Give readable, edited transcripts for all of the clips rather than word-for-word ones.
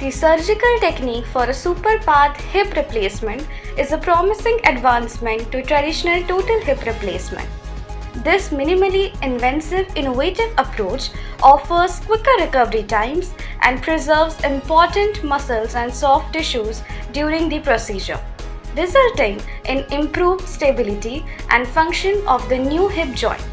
The surgical technique for a SuperPath hip replacement is a promising advancement to traditional total hip replacement. This minimally invasive, innovative approach offers quicker recovery times and preserves important muscles and soft tissues during the procedure, resulting in improved stability and function of the new hip joint.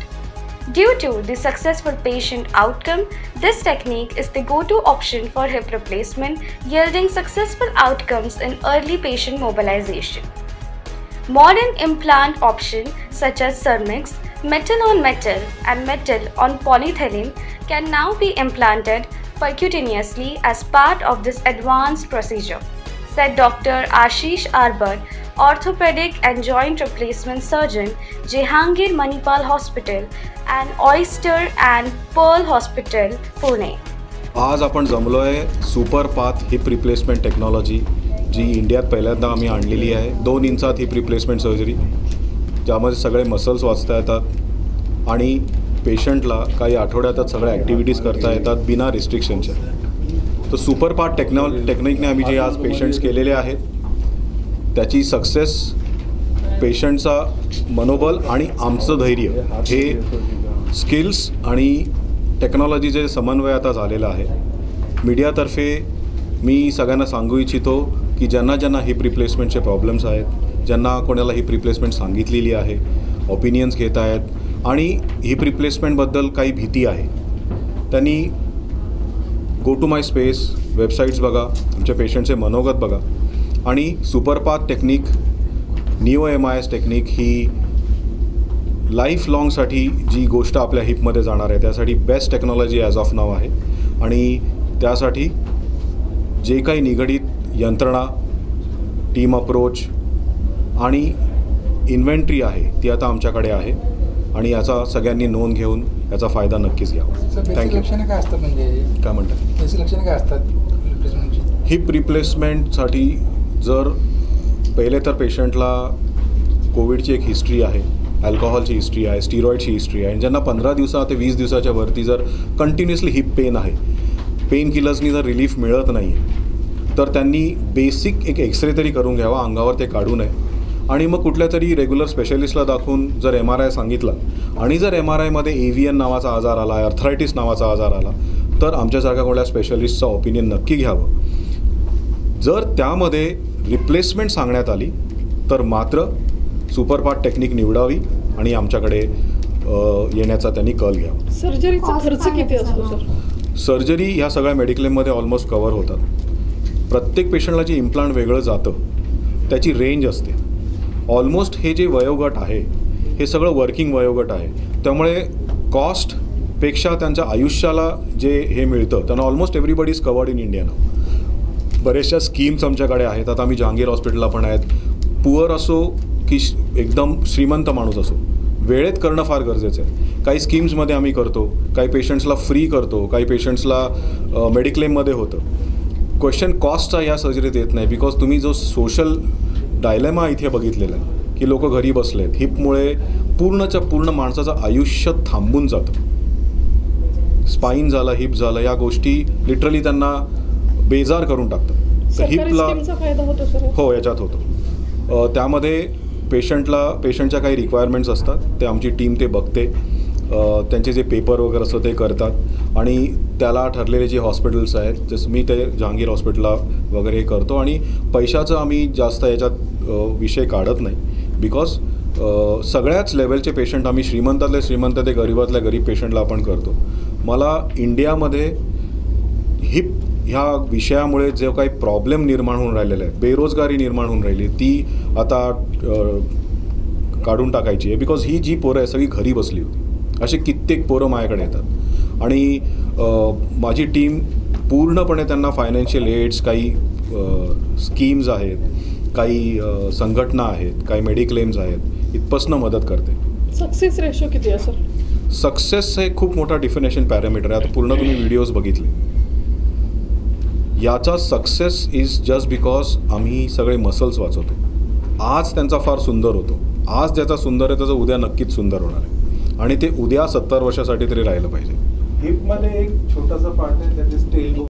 Due to the successful patient outcome, this technique is the go-to option for hip replacement, yielding successful outcomes in early patient mobilization. Modern implant options such as ceramics, metal on metal, and metal on polyethylene can now be implanted percutaneously as part of this advanced procedure, said Dr. Ashish Arbad, orthopedic and joint replacement surgeon, Jehangir Manipal Hospital and Oyster and Pearl Hospital, Pune. आज आपण जमलोय सुपरपाथ heap replacement technology जी इंडियात पहिल्यांदा आम्ही आणलेली आहे. 2 इंचात heap replacement surgery ज्यामध्ये सगळे muscles वाचता येतात आणि पेशंटला काही आठवड्यातच सगळ्या ॲक्टिव्हिटीज करता येतात बिना रिस्ट्रिक्शनच्या. तर सुपरपाथ टेक्निकने आम्ही जे आज पेशंट्स केलेले आहेत त्याची सक्सेस, पेशंटचा मनोबल आणि आमचं धैर्य हे स्किल्स आणि टेक्नॉलॉजीचे समन्वय आता झालेलं आहे. मीडियातर्फे मी सगळ्यांना सांगू इच्छितो की ज्यांना हिप रिप्लेसमेंटचे प्रॉब्लेम्स आहेत, ज्यांना कोणाला हिप रिप्लेसमेंट सांगितलेली आहे, ओपिनियन्स घेत आहेत आणि हिप रिप्लेसमेंटबद्दल काही भीती आहे, त्यांनी go to my space websites बघा, आमच्या पेशंटचे मनोगत बघा आणि superpath technique, neo MIS technique ही लाईफ लाँगसाठी जी गोष्ट आपल्या हिपमध्ये जाणार आहे त्यासाठी बेस्ट टेक्नॉलॉजी ॲज ऑफ नाव आहे. आणि त्यासाठी जे काही निगडीत यंत्रणा, टीम अप्रोच आणि इन्व्हेंटरी आहे ती आता आमच्याकडे आहे आणि याचा सगळ्यांनी नोंद घेऊन याचा फायदा नक्कीच घ्यावा. थँक्यू. लक्षणे काय असतात, म्हणजे काय म्हणतात त्याची लक्षणे काय असतात हिप रिप्लेसमेंटसाठी? जर पहिले तर पेशंटला कोविडची एक हिस्ट्री आहे, अल्कोहॉलची हिस्ट्री आहे, स्टिरॉइडची हिस्ट्री आहे आणि ज्यांना 15 दिवसा ते 20 दिवसाच्या वरती जर कंटिन्युअसली हिप पेन आहे, पेन किलर्सनी जर रिलीफ मिळत नाही आहे तर त्यांनी बेसिक एक एक्सरे तरी करून घ्यावा, अंगावर ते काढू नये आणि मग कुठल्या तरी रेग्युलर स्पेशलिस्टला दाखवून जर MRI सांगितला आणि जर MRIमध्ये AVN नावाचा आजार आला, अर्थरायटिस नावाचा आजार आला तर आमच्यासारख्या कोणत्या स्पेशलिस्टचा ओपिनियन नक्की घ्यावं. जर त्यामध्ये रिप्लेसमेंट सांगण्यात आली तर मात्र सुपरपाथ टेक्निक निवडावी आणि आमच्याकडे येण्याचा त्यांनी कल घ्यावा. सर्जरीचा खर्च किती असतो सर? सर्जरी ह्या सगळ्या मेडिक्लेममध्ये ऑलमोस्ट कवर होतात. प्रत्येक पेशंटला जे इम्प्लांट वेगळं जातं त्याची रेंज असते. ऑलमोस्ट हे जे वयोगट आहे हे सगळं वर्किंग वयोगट आहे, त्यामुळे कॉस्टपेक्षा त्यांच्या आयुष्याला जे हे मिळतं त्यांना almost everybody is covered in India नाव. बऱ्याचशा स्कीम्स आमच्याकडे आहेत. आता आम्ही जहांगीर हॉस्पिटलला पण आहेत. पुअर असो की एकदम श्रीमंत माणूस असो, वेळेत करणं फार गरजेचं आहे. काही स्कीम्समध्ये आम्ही करतो, काही पेशंट्सला फ्री करतो, काही पेशंट्सला मेडिक्लेममध्ये होतं. क्वेश्चन कॉस्टचा या सर्जरीत येत नाही, बिकॉज तुम्ही जो सोशल डायलेमा इथे बघितलेला आहे की लोक घरी बसले आहेत, हिपमुळे पूर्णच्या पूर्ण माणसाचं आयुष्य थांबून जातं. स्पाईन झालं, हिप झालं, या गोष्टी लिटरली त्यांना बेजार करून टाकतात. तर हिपला फायदा होतो सर? हो, याच्यात होतो. त्यामध्ये पेशंटच्या काही रिक्वायरमेंट्स असतात, ते आमची टीम ते बघते, त्यांचे जे पेपर वगैरे असतं ते करतात आणि त्याला ठरलेले जे हॉस्पिटल्स आहेत, जसं मी ते जहांगीर हॉस्पिटलला वगैरे करतो आणि पैशाचं आम्ही जास्त याच्यात विषय काढत नाही, बिकॉज सगळ्याच लेवलचे पेशंट आम्ही श्रीमंतातले श्रीमंत ते गरीबातल्या गरीब पेशंटला आपण करतो. मला इंडियामध्ये हिप ह्या विषयामुळे जो काही प्रॉब्लेम निर्माण होऊन राहिलेला आहे, बेरोजगारी निर्माण होऊन राहिली, ती आता काढून टाकायची आहे. बिकॉज ही जी पोरं आहे सगळी घरी बसली होती. असे कित्येक पोरं माझ्याकडे येतात आणि माझी टीम पूर्णपणे त्यांना फायनान्शियल एड्स, काही स्कीम्स आहेत, काही संघटना आहेत, काही मेडिक्लेम्स आहेत, इथपासून मदत करते. सक्सेस रेशो किती आहे सर? सक्सेस हे खूप मोठा डिफिनेशन पॅरामीटर आहे. आता पूर्ण तुम्ही व्हिडिओज बघितले. याचा सक्सेस इज जस्ट बिकॉज आम्ही सगळे मसल्स वाचवतो. आज त्यांचा फार सुंदर होतो, आज ज्याचा सुंदर आहे त्याचं उद्या नक्कीच सुंदर होणार आहे आणि ते उद्या 70 वर्षासाठी तरी राहिलं पाहिजे. हिपमध्ये एक छोटासा पार्ट आहे, त्याचे स्टेल